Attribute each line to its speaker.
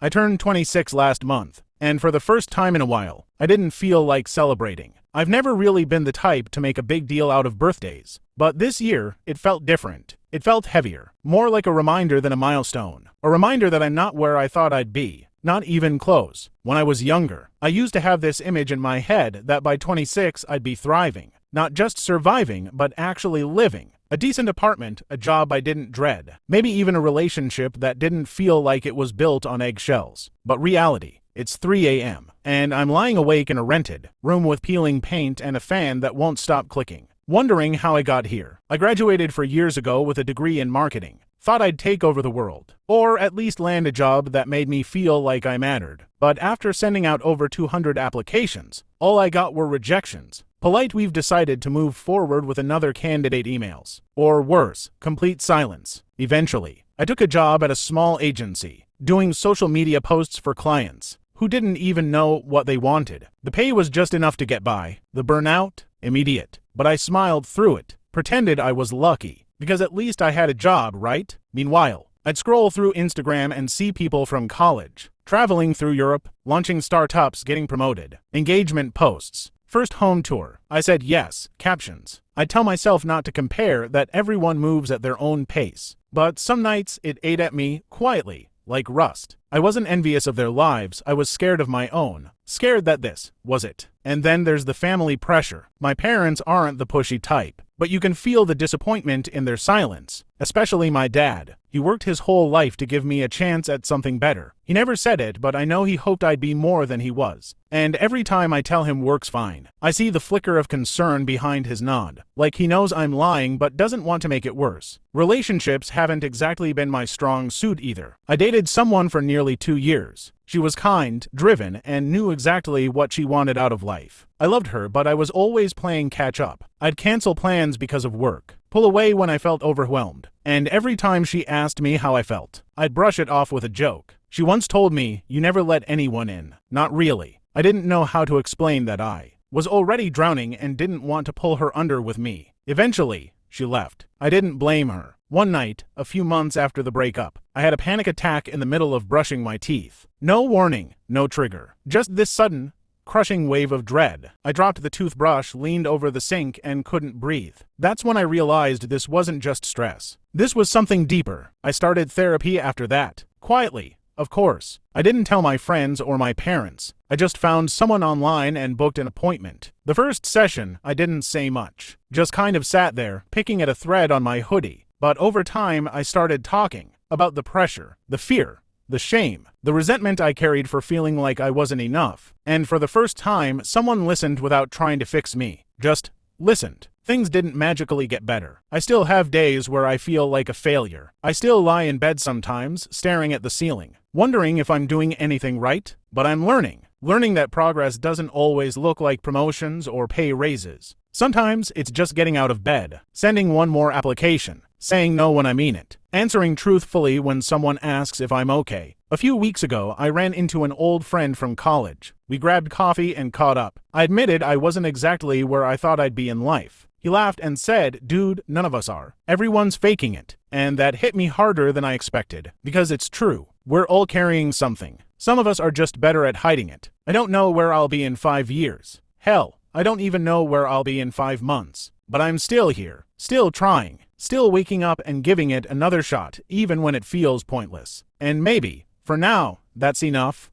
Speaker 1: I turned 26 last month, and for the first time in a while, I didn't feel like celebrating. I've never really been the type to make a big deal out of birthdays, but this year, it felt different. It felt heavier, more like a reminder than a milestone. A reminder that I'm not where I thought I'd be. Not even close. When I was younger, I used to have this image in my head that by 26 I'd be thriving. Not just surviving, but actually living. A decent apartment, a job I didn't dread. Maybe even a relationship that didn't feel like it was built on eggshells. But reality, it's 3 a.m., and I'm lying awake in a rented room with peeling paint and a fan that won't stop clicking, wondering how I got here. I graduated 4 years ago with a degree in marketing. Thought I'd take over the world, or at least land a job that made me feel like I mattered. But after sending out over 200 applications, all I got were rejections. Polite, we've decided to move forward with another candidate emails. Or worse, complete silence. Eventually, I took a job at a small agency, doing social media posts for clients who didn't even know what they wanted. The pay was just enough to get by. The burnout? Immediate. But I smiled through it, pretended I was lucky. Because at least I had a job, right? Meanwhile, I'd scroll through Instagram and see people from college, traveling through Europe, launching startups, getting promoted, engagement posts, first home tour. I said yes, captions. I'd tell myself not to compare, that everyone moves at their own pace. But some nights it ate at me quietly, like rust. I wasn't envious of their lives, I was scared of my own. Scared that this was it. And then there's the family pressure. My parents aren't the pushy type, but you can feel the disappointment in their silence, especially my dad. He worked his whole life to give me a chance at something better. He never said it, but I know he hoped I'd be more than he was. And every time I tell him work's fine, I see the flicker of concern behind his nod, like he knows I'm lying but doesn't want to make it worse. Relationships haven't exactly been my strong suit either. I dated someone for nearly 2 years. She was kind, driven, and knew exactly what she wanted out of life. I loved her, but I was always playing catch up. I'd cancel plans because of work, pull away when I felt overwhelmed, and every time she asked me how I felt, I'd brush it off with a joke. She once told me, "You never let anyone in." Not really. I didn't know how to explain that I was already drowning and didn't want to pull her under with me. Eventually, she left. I didn't blame her. One night, a few months after the breakup, I had a panic attack in the middle of brushing my teeth. No warning, no trigger. Just this sudden, crushing wave of dread. I dropped the toothbrush, leaned over the sink, and couldn't breathe. That's when I realized this wasn't just stress. This was something deeper. I started therapy after that. Quietly, of course. I didn't tell my friends or my parents. I just found someone online and booked an appointment. The first session, I didn't say much. Just kind of sat there, picking at a thread on my hoodie. But over time, I started talking about the pressure, the fear, the shame, the resentment I carried for feeling like I wasn't enough. And for the first time, someone listened without trying to fix me. Just listened. Things didn't magically get better. I still have days where I feel like a failure. I still lie in bed sometimes, staring at the ceiling, wondering if I'm doing anything right. But I'm learning. Learning that progress doesn't always look like promotions or pay raises. Sometimes it's just getting out of bed, sending one more application, saying no when I mean it, answering truthfully when someone asks if I'm okay. A few weeks ago, I ran into an old friend from college. We grabbed coffee and caught up. I admitted I wasn't exactly where I thought I'd be in life. He laughed and said, "Dude, none of us are. Everyone's faking it." And that hit me harder than I expected, because it's true. We're all carrying something. Some of us are just better at hiding it. I don't know where I'll be in 5 years. Hell, I don't even know where I'll be in 5 months. But I'm still here, still trying, still waking up and giving it another shot, even when it feels pointless. And maybe, for now, that's enough.